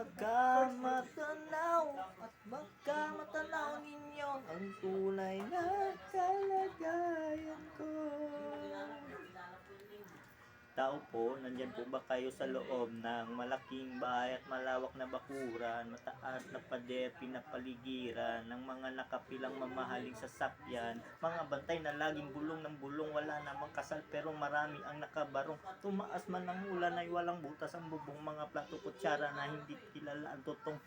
Magkamatanaw at magkamatanaw ninyo ang tunay na kalagayan ko. Tao po, nandyan po ba kayo sa loob ng malaking bahay at malawak na bakuran, mataas na pader, pinapaligiran ng mga nakapilang mamahaling sasakyan, mga bantay na laging bulong ng bulong, wala namang kasal pero marami ang nakabarong, tumaas man ang ulan ay walang butas ang bubong, mga plato kutsara na hindi kilala ang totong